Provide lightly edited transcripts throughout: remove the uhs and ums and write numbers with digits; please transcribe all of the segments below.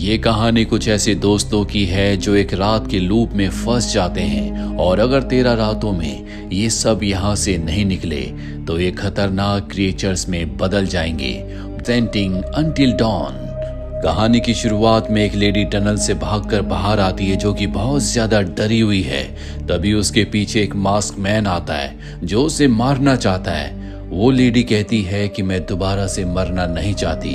ये कहानी कुछ ऐसे दोस्तों की है जो एक रात के लूप में फंस जाते हैं और अगर 13 रातों में ये सब यहाँ से नहीं निकले तो ये खतरनाक क्रिएचर्स में बदल जाएंगे। Presenting until dawn. कहानी की शुरुआत में एक लेडी टनल से भागकर बाहर आती है जो कि बहुत ज्यादा डरी हुई है। तभी उसके पीछे एक मास्क मैन आता है जो उसे मारना चाहता है। वो लेडी कहती है कि मैं दोबारा से मरना नहीं चाहती,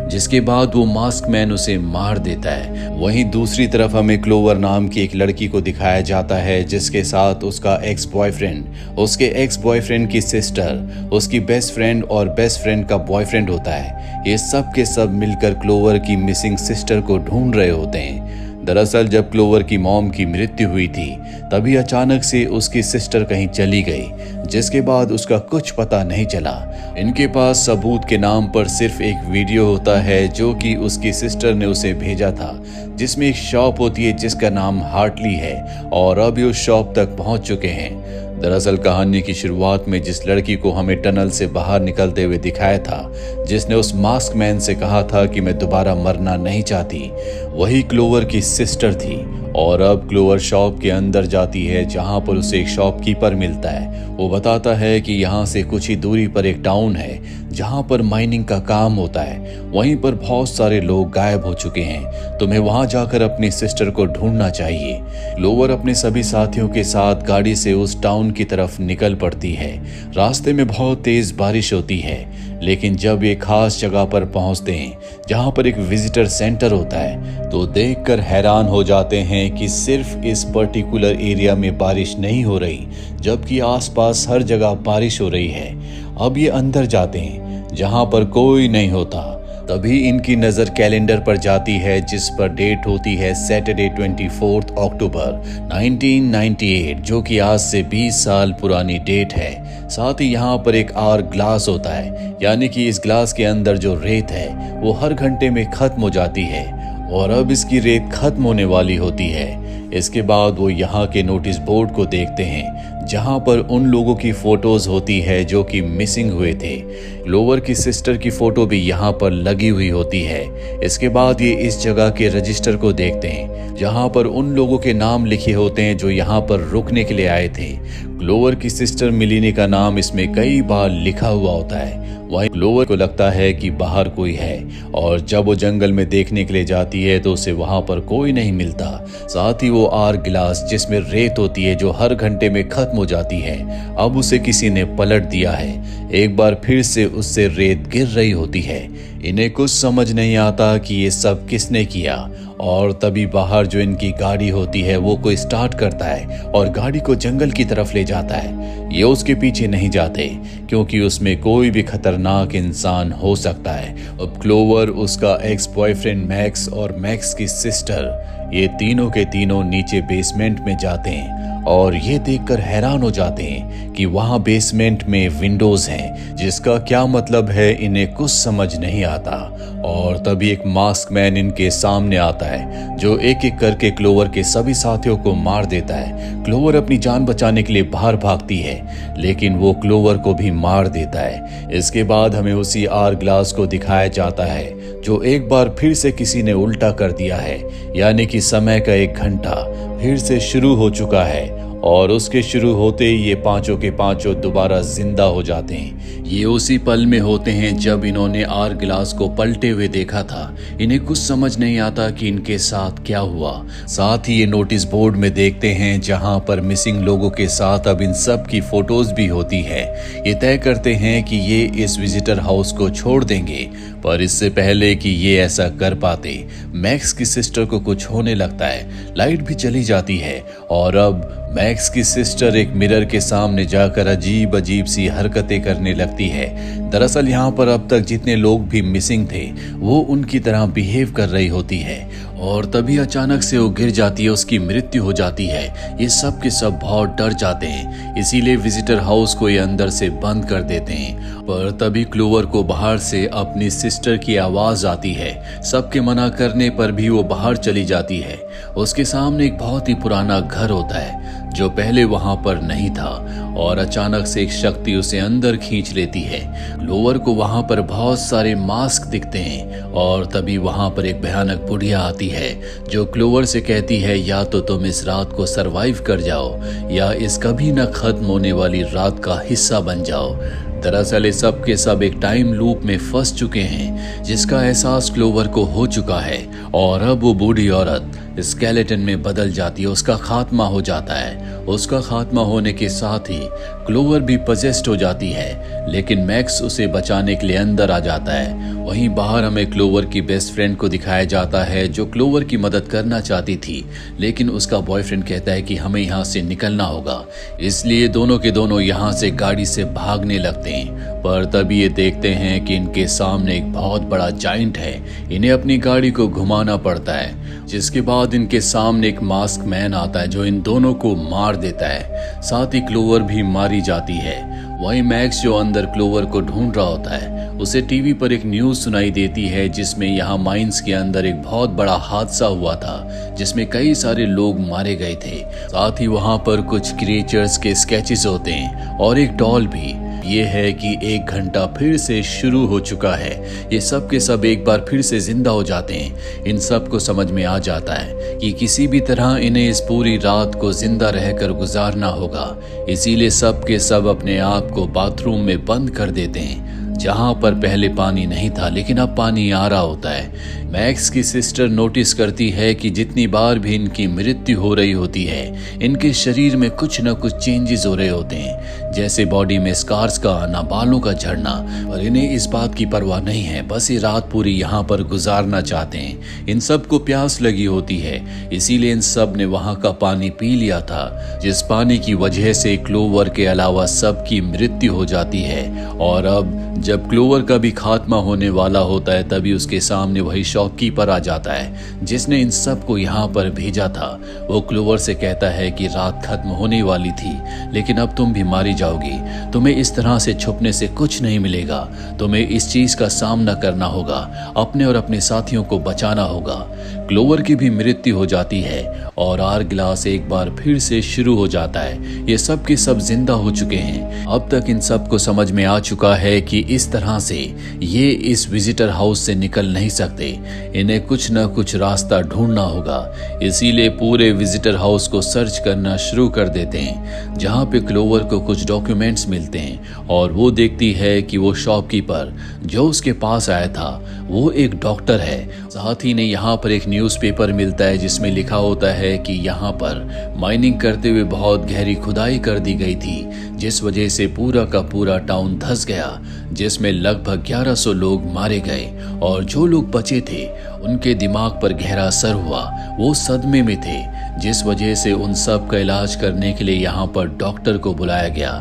जिसके बाद वो मास्क मैन उसे मार देता है। वहीं दूसरी तरफ हमें क्लोवर नाम की एक लड़की को दिखाया जाता है जिसके साथ उसका एक्स बॉयफ्रेंड, उसके एक्स बॉयफ्रेंड की सिस्टर, उसकी बेस्ट फ्रेंड और बेस्ट फ्रेंड का बॉयफ्रेंड होता है। ये सब के सब मिलकर क्लोवर की मिसिंग सिस्टर को ढूंढ रहे होते हैं। दरअसल जब क्लोवर की मॉम की मृत्यु हुई थी तभी अचानक से उसकी सिस्टर कहीं चली गई, जिसके बाद उसका कुछ पता नहीं चला। इनके पास सबूत के नाम पर सिर्फ एक वीडियो होता है जो कि उसकी सिस्टर ने उसे भेजा था, जिसमें एक शॉप होती है जिसका नाम हार्टली है और अभी उस शॉप तक पहुंच चुके हैं। दरअसल कहानी की शुरुआत में जिस लड़की को हमें टनल से बाहर निकलते हुए दिखाया था, जिसने उस मास्क मैन से कहा था कि मैं दोबारा मरना नहीं चाहती, वही क्लोवर की सिस्टर थी। और अब क्लोवर शॉप के अंदर जाती है जहां पर उसे एक शॉपकीपर मिलता है। वो बताता है कि यहाँ से कुछ ही दूरी पर एक टाउन है जहां पर माइनिंग का काम होता है। वहीं पर बहुत सारे लोग गायब हो चुके हैं, तुम्हें वहां जाकर अपनी सिस्टर को ढूंढना चाहिए। क्लोवर अपने सभी साथियों के साथ गाड़ी से उस टाउन की तरफ निकल पड़ती है। रास्ते में बहुत तेज बारिश होती है, लेकिन जब एक खास जगह पर पहुंचते हैं जहां पर एक विजिटर सेंटर होता है तो देखकर हैरान हो जाते हैं कि सिर्फ इस पर्टिकुलर एरिया में बारिश नहीं हो रही, जबकि आसपास हर जगह बारिश हो रही है। अब ये अंदर जाते हैं जहां पर कोई नहीं होता। तभी इनकी नज़र कैलेंडर पर जाती है जिस पर डेट होती है सैटरडे 24 अक्टूबर 1998, जो कि आज से 20 साल पुरानी डेट है। साथ ही यहाँ पर एक आर ग्लास होता है, यानी कि इस ग्लास के अंदर जो रेत है वो हर घंटे में खत्म हो जाती है और अब इसकी रेत खत्म होने वाली होती है। इसके बाद वो यहाँ के नोटिस बोर्ड को देखते हैं जहाँ पर उन लोगों की फोटोज होती है जो कि मिसिंग हुए थे। क्लोवर की सिस्टर की फोटो भी यहाँ पर लगी हुई होती है। इसके बाद ये इस जगह के रजिस्टर को देखते हैं जहाँ पर उन लोगों के नाम लिखे होते हैं जो यहाँ पर रुकने के लिए आए थे। क्लोवर की सिस्टर मिलिनी का नाम इसमें कई बार लिखा हुआ होता है। वहीं क्लोवर को लगता है कि बाहर कोई है और जब वो जंगल में देखने के लिए जाती है तो उसे वहां पर कोई नहीं मिलता। साथ ही वो आर गिलास जिसमें रेत होती है जो हर घंटे में खत्म हो जाती है, अब उसे किसी ने पलट दिया है। एक बार फिर से उससे रेत गिर रही होती है। इन्हें कुछ समझ नहीं आता कि ये सब किसने किया और तभी बाहर जो इनकी गाड़ी होती है वो कोई स्टार्ट करता है और गाड़ी को जंगल की तरफ ले जाता है। ये उसके पीछे नहीं जाते क्योंकि उसमें कोई भी खतरनाक इंसान हो सकता है। अब क्लोवर, उसका एक्स बॉयफ्रेंड मैक्स और मैक्स की सिस्टर, ये तीनों के तीनों नीचे बेसमेंट में जाते हैं और ये देखकर हैरान हो जाते हैं कि वहां बेसमेंट में विंडोज हैं, जिसका क्या मतलब है इन्हें कुछ समझ नहीं आता। और तभी एक मास्क मैन इनके सामने आता है जो एक एक करके क्लोवर के सभी साथियों को मार देता है। क्लोवर अपनी जान बचाने के लिए बाहर भागती है लेकिन वो क्लोवर को भी मार देता है। इसके बाद हमें उसी आर ग्लास को दिखाया जाता है जो एक बार फिर से किसी ने उल्टा कर दिया है, यानी कि समय का 1 घंटा फिर से शुरू हो चुका है और उसके शुरू होते ही ये पांचों के पांचों दोबारा जिंदा हो जाते हैं। ये उसी पल में होते हैं जब इन्होंने आर गिलास को पलटे हुए देखा था। इन्हें कुछ समझ नहीं आता कि इनके साथ क्या हुआ। साथ ही ये नोटिस बोर्ड में देखते हैं जहां पर मिसिंग लोगों के साथ अब इन सब की फोटोज भी होती है। ये तय करते हैं कि ये इस विजिटर हाउस को छोड़ देंगे, पर इससे पहले कि ये ऐसा कर पाते मैक्स की सिस्टर को कुछ होने लगता है। लाइट भी चली जाती है और अब मैक्स की सिस्टर एक मिरर के सामने जाकर अजीब अजीब सी हरकतें करने लगती है। दरअसल यहाँ पर अब तक जितने लोग भी मिसिंग थे वो उनकी तरह बिहेव कर रही होती है और तभी अचानक से वो गिर जाती है, उसकी मृत्यु हो जाती है। ये सब के सब बहुत डर जाते हैं, इसीलिए विजिटर हाउस को ये अंदर से बंद कर देते हैं। पर तभी क्लोवर को बाहर से अपनी सिस्टर की आवाज आती है। सबके मना करने पर भी वो बाहर चली जाती है। उसके सामने एक बहुत ही पुराना घर होता है जो पहले वहां पर नहीं था, और अचानक से एक शक्ति उसे अंदर खींच लेती है। क्लोवर को वहां पर बहुत सारे मास्क दिखते हैं और तभी वहां पर एक भयानक बुढ़िया आती है जो क्लोवर से कहती है या तो तुम इस रात को सरवाइव कर जाओ या इस कभी न खत्म होने वाली रात का हिस्सा बन जाओ। दरअसल ये सब के सब एक टाइम लूप में फंस चुके हैं जिसका एहसास क्लोवर को हो चुका है, और अब वो बूढ़ी औरत स्केलेटन में बदल जाती है। उसका खात्मा हो जाता है। उसका खात्मा होने के साथ ही क्लोवर भी पजेस्ट हो जाती है, लेकिन मैक्स उसे बचाने के लिए अंदर आ जाता है। वहीं बाहर हमें क्लोवर की बेस्ट फ्रेंड को दिखाया जाता है जो क्लोवर की मदद करना चाहती थी, लेकिन उसका बॉयफ्रेंड कहता है कि हमें यहाँ से निकलना होगा। इसलिए दोनों के दोनों यहाँ से गाड़ी से भागने लगते हैं, पर तभी ये देखते हैं कि इनके सामने एक बहुत बड़ा जाइंट है। इन्हें अपनी गाड़ी को घुमाना पड़ता है, जिसके बाद इनके सामने एक मास्क मैन आता है जो इन दोनों को मार देता है। साथ ही क्लोवर भी मारी जाती है। वहीं मैक्स जो अंदर क्लोवर को ढूंढ रहा होता है, उसे टीवी पर एक न्यूज सुनाई देती है जिसमें यहाँ माइंस के अंदर एक बहुत बड़ा हादसा हुआ था जिसमें कई सारे लोग मारे गए थे। साथ ही वहां पर कुछ क्रिएचर्स के स्केचेस होते हैं और एक डॉल भी। ये है कि 1 घंटा फिर से शुरू हो चुका है। ये सब के सब एक बार फिर से जिंदा हो जाते हैं। इन सब को समझ में आ जाता है कि किसी भी तरह इन्हें इस पूरी रात को जिंदा रहकर गुजारना होगा। इसीलिए सब के सब अपने आप को बाथरूम में बंद कर देते हैं जहां पर पहले पानी नहीं था, लेकिन अब पानी आ रहा होता है। मैक्स की सिस्टर नोटिस करती है कि जितनी बार भी इनकी मृत्यु हो रही होती है, इनके शरीर में कुछ न कुछ चेंजेस हो रहे होते हैं, जैसे बॉडी में स्कार्स का आना, बालों का झड़ना। और इन्हें इस बात की परवाह नहीं है, बस ये रात पूरी यहाँ पर गुजारना चाहते हैं। इन सब को प्यास लगी होती है, इसीलिए इन सब ने वहां का पानी पी लिया था, जिस पानी की वजह से क्लोवर के अलावा सबकी मृत्यु हो जाती है। और अब जब क्लोवर का भी खात्मा होने वाला होता है, तभी उसके सामने वही शॉपकीपर आ जाता है जिसने इन सब को यहाँ पर भेजा था। वो क्लोवर से कहता है कि रात खत्म होने वाली थी, लेकिन अब तुम भी मारी जाओगी। तुम्हें इस तरह से छुपने से कुछ नहीं मिलेगा। तुम्हें इस चीज का सामना करना होगा, अपने और अपने साथियों को बचाना होगा। क्लोवर की भी मृत्यु हो जाती है और आर ग्लास एक बार फिर से शुरू हो जाता है। ये सब के सब जिंदा हो चुके हैं। अब तक इन सब को समझ में आ चुका है कि इस तरह से ये इस विजिटर हाउस से निकल नहीं सकते। इन्हें कुछ न कुछ रास्ता ढूंढना होगा। इसीलिए पूरे विजिटर हाउस को सर्च करना शुरू कर देते हैं, जहां पे क्लोवर को कुछ डॉक्यूमेंट्स मिलते हैं और वो देखती है कि वो शॉपकीपर जो उसके पास आया था वो एक डॉक्टर है। साथ ही ने यहाँ पर एक न्यूज़पेपर मिलता है जिसमें लिखा होता है कि यहाँ पर माइनिंग करते हुए बहुत गहरी खुदाई कर दी गई थी, जिस वजह से पूरा का पूरा टाउन धंस गया, जिसमें लगभग 1100 लोग मारे गए और जो लोग बचे थे उनके दिमाग पर गहरा असर हुआ। वो सदमे में थे, जिस वजह से उन सब का इलाज करने के लिए यहाँ पर डॉक्टर को बुलाया गया।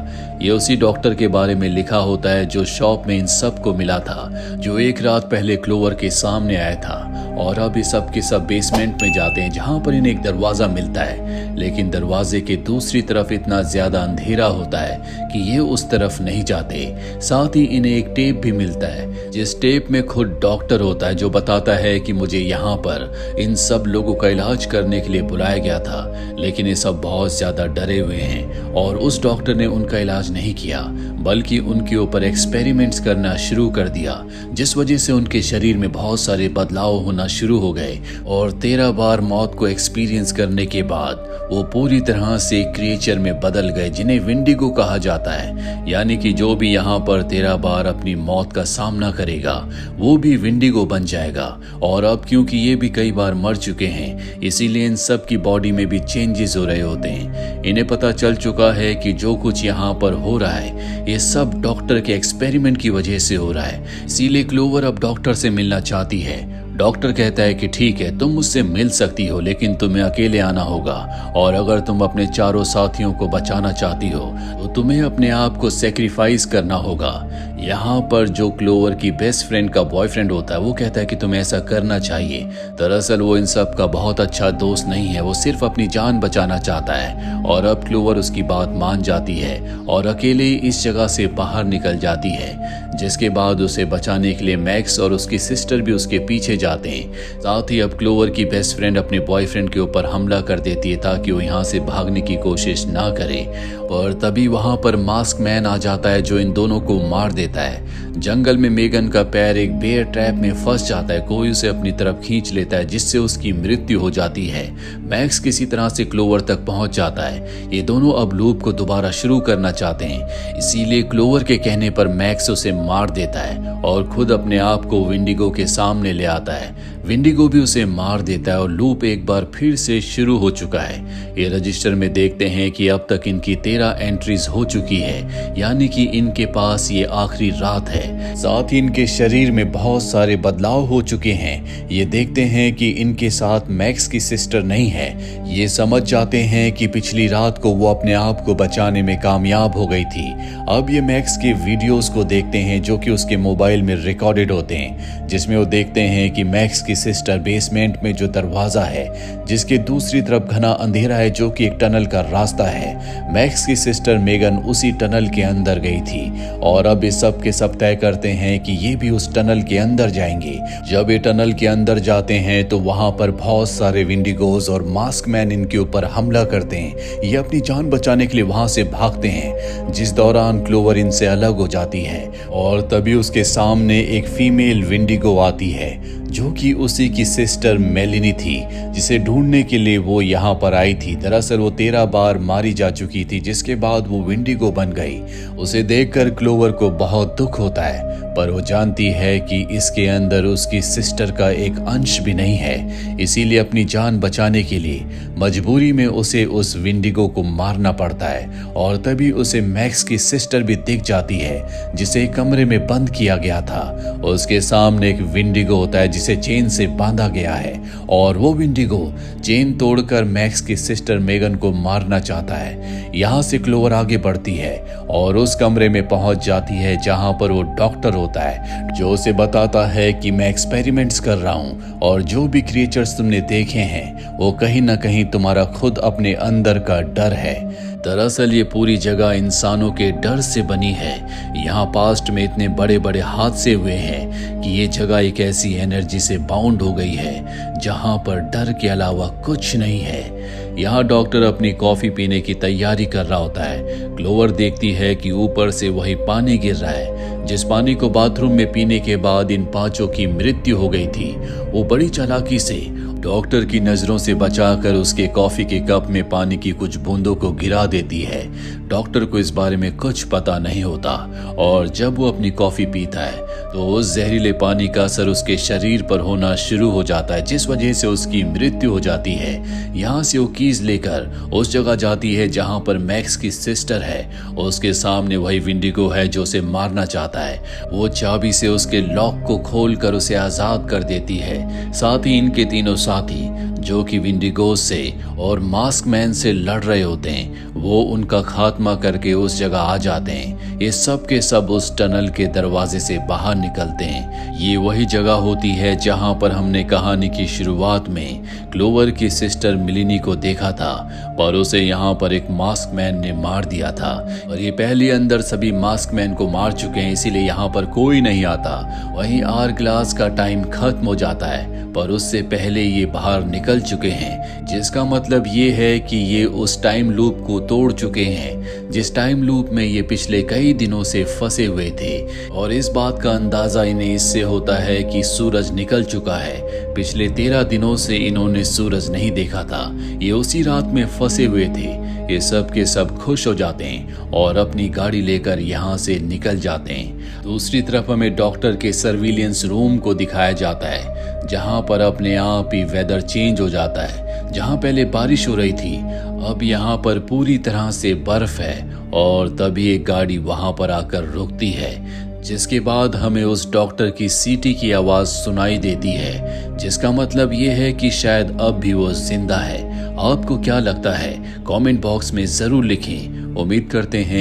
ये उसी डॉक्टर के बारे में लिखा होता है जो शॉप में इन सब को मिला था, जो एक रात पहले क्लोवर के सामने आया था। और अब ये सब के सब बेसमेंट में जाते हैं जहाँ पर इन्हें एक दरवाजा मिलता है, लेकिन दरवाजे के दूसरी तरफ इतना ज्यादा अंधेरा होता है कि ये उस तरफ नहीं जाते। साथ ही इन्हें एक टेप भी मिलता है, जिस टेप में खुद डॉक्टर होता है जो बताता है कि मुझे यहाँ पर इन सब लोगों का इलाज करने के लिए बुलाया गया था, लेकिन ये सब बहुत ज्यादा डरे हुए हैं और उस डॉक्टर ने उनका इलाज नहीं किया, बल्कि उनके ऊपर एक्सपेरिमेंट्स करना शुरू कर दिया, जिस वजह से उनके शरीर में बहुत सारे बदलाव होना शुरू हो गए। और 13 बार मौत को एक्सपीरियंस करने के बाद वो पूरी तरह से क्रिएचर में बदल गए, जिन्हें विंडिगो कहा जाता है। यानी कि जो भी यहाँ पर 13 बार अपनी मौत का सामना करेगा वो भी विंडिगो बन जाएगा। और अब क्योंकि ये भी कई बार मर चुके हैं, इसीलिए इन सब की बॉडी में भी चेंजेस हो रहे होते हैं। इन्हें पता चल चुका है कि जो कुछ यहाँ पर हो रहा है ये सब डॉक्टर के एक्सपेरिमेंट की वजह से हो रहा है। इसीलिए क्लोवर अब डॉक्टर से मिलना चाहती है। डॉक्टर कहता है कि ठीक है, तुम मुझसे मिल सकती हो, लेकिन तुम्हें अकेले आना होगा, और अगर तुम अपने चारों साथियों को बचाना चाहती हो तो तुम्हें अपने आप को सेक्रीफाइस करना होगा। यहाँ पर जो क्लोवर की बेस्ट फ्रेंड का बॉयफ्रेंड होता है वो कहता है कि तुम्हें ऐसा करना चाहिए। दरअसल वो इन सब का बहुत अच्छा दोस्त नहीं है, वो सिर्फ अपनी जान बचाना चाहता है। और अब क्लोवर उसकी बात मान जाती है और अकेले इस जगह से बाहर निकल जाती है, जिसके बाद उसे बचाने के लिए मैक्स और उसकी सिस्टर भी उसके पीछे जाती जाते हैं। साथ ही अब क्लोवर की बेस्ट फ्रेंड अपने बॉयफ्रेंड के ऊपर हमला कर देती है ताकि वो यहाँ से भागने की कोशिश ना करे। पर तभी वहां पर मास्क मैन आ जाता है जो इन दोनों को मार देता है। जंगल में मेगन का पैर एक बेयर ट्रैप में फंस जाता है। कोई उसे अपनी तरफ खींच लेता है जिससे उसकी मृत्यु हो जाती है। मैक्स किसी तरह से क्लोवर तक पहुंच जाता है। ये दोनों अब लूप को दोबारा शुरू करना चाहते हैं, इसीलिए क्लोवर के कहने पर मैक्स उसे मार देता है और खुद अपने आप को विंडिगो के सामने ले आता है। विंडिगो भी उसे मार देता है और लूप एक बार फिर से शुरू हो चुका है। ये रजिस्टर में देखते हैं कि अब तक इनकी 13 एंट्रीज हो चुकी है, यानी कि इनके पास ये आखिरी रात है। साथ ही इनके शरीर में बहुत सारे बदलाव हो चुके हैं। ये देखते हैं कि इनके साथ मैक्स की सिस्टर नहीं है। ये समझ जाते हैं कि पिछली रात को वो अपने आप को बचाने में कामयाब हो गई थी। अब ये मैक्स के वीडियोस को देखते हैं जो कि उसके मोबाइल में रिकॉर्डेड होते हैं, जिसमें वो देखते हैं कि मैक्स की सिस्टर बेसमेंट में जो दरवाजा है जिसके दूसरी तरफ घना अंधेरा है जो कि एक टनल का रास्ता है, मैक्स की सिस्टर मेगन उसी टनल के अंदर गई थी और अब ये सब के सब तय करते हैं कि ये भी उस टनल के अंदर जाएंगे। जब ये टनल के अंदर जाते हैं तो वहां पर बहुत सारे विंडिगोज और मास्क मैन इनके ऊपर हमला करते हैं। ये अपनी जान बचाने के लिए वहां से भागते हैं, जिस दौरान क्लोवर इनसे अलग हो जाती है और तभी उसके सामने एक फीमेल विंडिगो आती है जो कि उसी की सिस्टर मेलिनी थी, जिसे ढूंढने के लिए वो यहाँ पर आई थी। दरअसल वो 13 बार मारी जा चुकी थी, जिसके बाद वो विंडिगो बन गई। उसे देखकर क्लोवर को बहुत दुख होता है, पर वो जानती है कि इसके अंदर उसकी सिस्टर का एक अंश भी नहीं है, इसीलिए अपनी जान बचाने के लिए मजबूरी में उसे उस विंडिगो को मारना पड़ता है। और तभी उसे मैक्स की सिस्टर भी दिख जाती है जिसे कमरे में बंद किया गया था। उसके सामने एक विंडिगो होता है जिसे चेन से बांधा गया है और वो विंडिगो चेन तोड़कर मैक्स की सिस्टर मेगन को मारना चाहता है। यहाँ से क्लोवर आगे बढ़ती है और उस कमरे में पहुंच जाती है जहां पर वो डॉक्टर होता है जो उसे बताता है कि मैं एक्सपेरिमेंट्स कर रहा हूं और जो भी क्रिएचर्स तुमने देखे हैं वो कहीं ना कहीं तुम्हारा खुद अपने अंदर का डर है। दरअसल ये पूरी जगह इंसानों के डर से बनी है। यहाँ पास्ट में इतने बड़े बड़े हादसे हुए हैं कि ये जगह एक ऐसी एनर्जी से बाउंड हो गई है जहाँ पर डर के अलावा कुछ नहीं है। यहाँ डॉक्टर अपनी कॉफी पीने की तैयारी कर रहा होता है। क्लोवर देखती है कि ऊपर से वही पानी गिर रहा है, जिस पानी को बाथरूम में पीने के बाद इन 5 की मृत्यु हो गई थी। वो बड़ी चालाकी से डॉक्टर की नजरों से बचाकर उसके कॉफी के कप में पानी की कुछ बूंदों को गिरा देती है। डॉक्टर को इस बारे में कुछ पता नहीं होता और जब वो अपनी कॉफी पीता है तो उस जहरीले पानी का असर उसके शरीर पर होना शुरू हो जाता है, जिस वजह से उसकी मृत्यु हो जाती है। यहाँ से वो कीज लेकर उस जगह जाती है जहाँ पर मैक्स की सिस्टर है। उसके सामने वही विंडिगो है जो उसे मारना चाहता है। वो चाबी से उसके लॉक को खोलकर उसे आजाद कर देती है। साथ ही इनके तीनों साथी जो कि विंडिगो से और मास्क मैन से लड़ रहे होते हैं, वो उनका खात्मा करके उस जगह आ जाते हैं। ये सब के सब उस टनल के दरवाजे से बाहर निकलते हैं। ये वही जगह होती है जहां पर हमने कहानी की शुरुआत में क्लोवर की सिस्टर मिलिनी को देखा था, पर उसे यहाँ पर एक मास्क मैन ने मार दिया था। और ये पहले अंदर सभी मास्क मैन को मार चुके हैं, इसीलिए यहाँ पर कोई नहीं आता। वहीं आर ग्लास का टाइम खत्म हो जाता है, पर उससे पहले ये बाहर निकल चुके हैं, जिसका मतलब ये है कि ये उस टाइम लूप को तोड़ चुके हैं जिस टाइम लूप में ये पिछले कई दिनों से फंसे हुए थे। और इस बात का अंदाजा इन्हें इससे होता है कि सूरज निकल चुका है। पिछले 13 दिनों से इन्होंने सूरज नहीं देखा था। ये उसी रात में फंसे हुए थे। ये सब के सब खुश हो जाते हैं और अपनी गाड़ी लेकर यहाँ से निकल जाते हैं। दूसरी तरफ हमें डॉक्टर के सर्विलियंस रूम को दिखाया जाता है, जहाँ पर अपने आप ही वेदर चेंज हो जाता है। जहाँ पहले बारिश हो रही थी अब यहाँ पर पूरी तरह से बर्फ है और तभी एक गाड़ी वहां पर आकर रुकती है, जिसके बाद हमें उस डॉक्टर की सीटी की आवाज सुनाई देती है, जिसका मतलब ये है कि शायद अब भी वो जिंदा है। आपको क्या लगता है? कमेंट बॉक्स में जरूर लिखें। उम्मीद करते हैं